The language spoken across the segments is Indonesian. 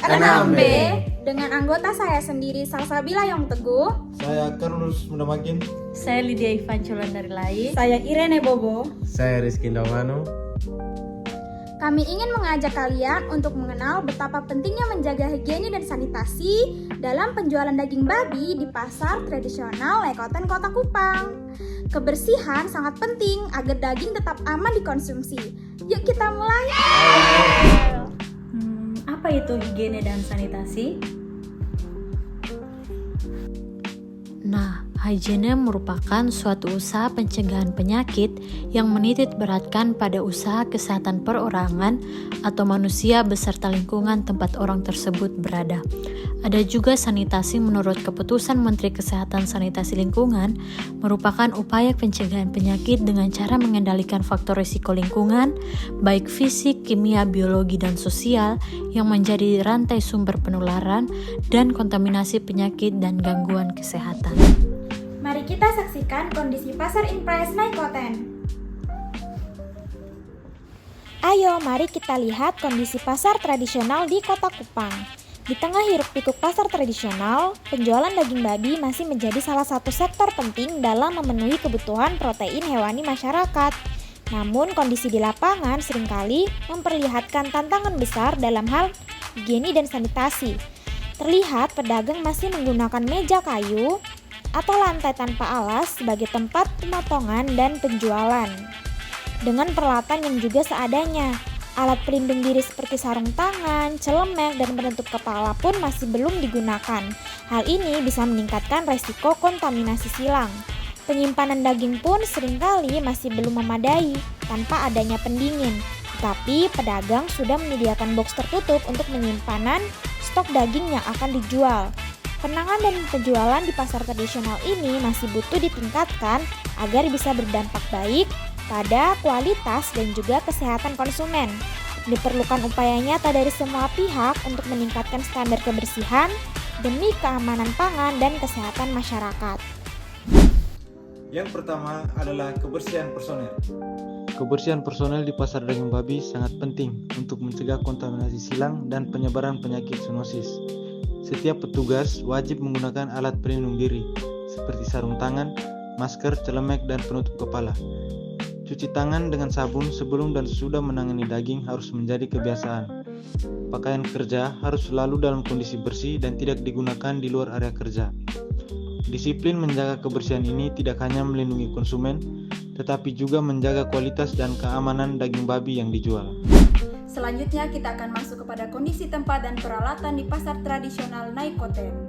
6B. Dengan anggota saya sendiri Salsabila Yong Teguh. Saya Carlos Mundamakin. Saya Lydia Ivan Culon dari Lai. Saya Irene Bobo. Saya Rizky Ndawano. Kami ingin mengajak kalian untuk mengenal betapa pentingnya menjaga higiene dan sanitasi dalam penjualan daging babi di pasar tradisional Lekoten, Kota Kupang. Kebersihan sangat penting agar daging tetap aman dikonsumsi. Yuk kita mulai! Apa itu higiene dan sanitasi? Nah, higiene merupakan suatu usaha pencegahan penyakit yang menitik beratkan pada usaha kesehatan perorangan atau manusia beserta lingkungan tempat orang tersebut berada. Ada juga sanitasi menurut keputusan Menteri Kesehatan Sanitasi Lingkungan merupakan upaya pencegahan penyakit dengan cara mengendalikan faktor risiko lingkungan, baik fisik, kimia, biologi, dan sosial yang menjadi rantai sumber penularan dan kontaminasi penyakit dan gangguan kesehatan. Mari kita saksikan kondisi pasar Impres Lekoten. Ayo, mari kita lihat kondisi pasar tradisional di Kota Kupang. Di tengah hiruk-pikuk pasar tradisional, penjualan daging babi masih menjadi salah satu sektor penting dalam memenuhi kebutuhan protein hewani masyarakat. Namun, kondisi di lapangan seringkali memperlihatkan tantangan besar dalam hal higiene dan sanitasi. Terlihat pedagang masih menggunakan meja kayu atau lantai tanpa alas sebagai tempat pemotongan dan penjualan. Dengan peralatan yang juga seadanya, alat pelindung diri seperti sarung tangan, celemek, dan penutup kepala pun masih belum digunakan. Hal ini bisa meningkatkan resiko kontaminasi silang. Penyimpanan daging pun seringkali masih belum memadai tanpa adanya pendingin. Tetapi pedagang sudah menyediakan box tertutup untuk penyimpanan stok daging yang akan dijual. Penanganan dan penjualan di pasar tradisional ini masih butuh ditingkatkan agar bisa berdampak baik pada kualitas dan juga kesehatan konsumen. Diperlukan upaya nyata dari semua pihak untuk meningkatkan standar kebersihan demi keamanan pangan dan kesehatan masyarakat. Yang pertama adalah kebersihan personel. Kebersihan personel di pasar daging babi sangat penting untuk mencegah kontaminasi silang dan penyebaran penyakit zoonosis. Setiap petugas wajib menggunakan alat pelindung diri seperti sarung tangan, masker, celemek, dan penutup kepala. Cuci tangan dengan sabun sebelum dan sesudah menangani daging harus menjadi kebiasaan. Pakaian kerja harus selalu dalam kondisi bersih dan tidak digunakan di luar area kerja. Disiplin menjaga kebersihan ini tidak hanya melindungi konsumen, tetapi juga menjaga kualitas dan keamanan daging babi yang dijual. Selanjutnya kita akan masuk kepada kondisi tempat dan peralatan di pasar tradisional Lekoten.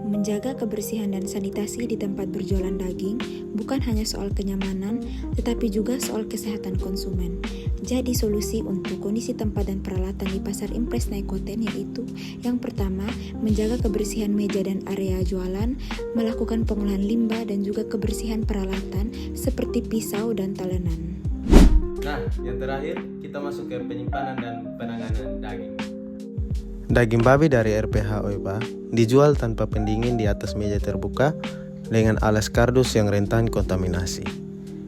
Menjaga kebersihan dan sanitasi di tempat berjualan daging bukan hanya soal kenyamanan, tetapi juga soal kesehatan konsumen. Jadi solusi untuk kondisi tempat dan peralatan di pasar Impres Lekoten yaitu yang pertama, menjaga kebersihan meja dan area jualan, melakukan pengolahan limbah dan juga kebersihan peralatan seperti pisau dan talenan. Nah, yang terakhir kita masuk ke penyimpanan dan penanganan daging. Daging babi dari RPH OIPA dijual tanpa pendingin di atas meja terbuka dengan alas kardus yang rentan kontaminasi.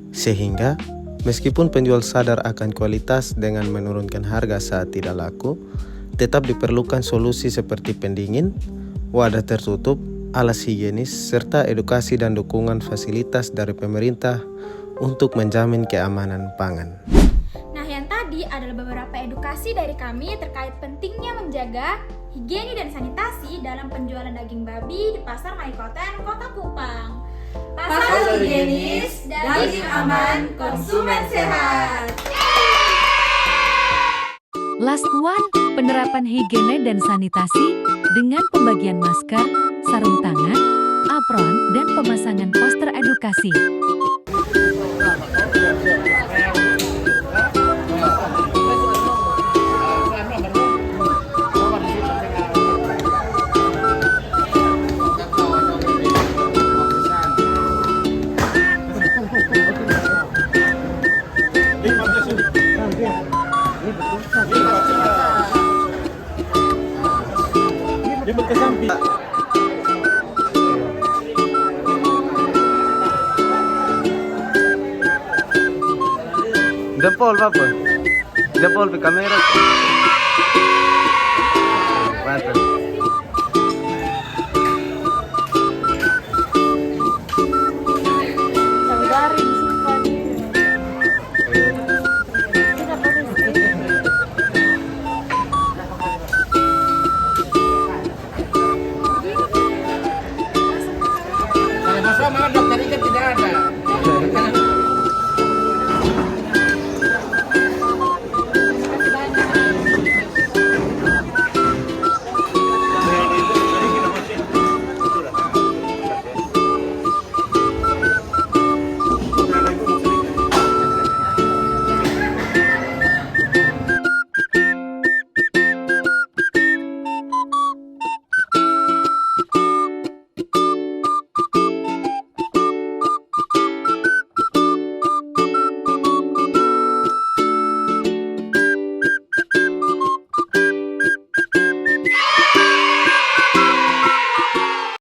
Sehingga, meskipun penjual sadar akan kualitas dengan menurunkan harga saat tidak laku, tetap diperlukan solusi seperti pendingin, wadah tertutup, alas higienis, serta edukasi dan dukungan fasilitas dari pemerintah untuk menjamin keamanan pangan. Nah, yang tadi adalah beberapa edukasi dari kami terkait pentingnya menjaga higiene dan sanitasi dalam penjualan daging babi di pasar Lekoten, Kota Kupang. Pasar higienis, daging aman, konsumen sehat. Last one, penerapan higiene dan sanitasi dengan pembagian masker, sarung tangan, apron, dan pemasangan poster edukasi. Jempol, Papa. Jempol di kamera. mantap.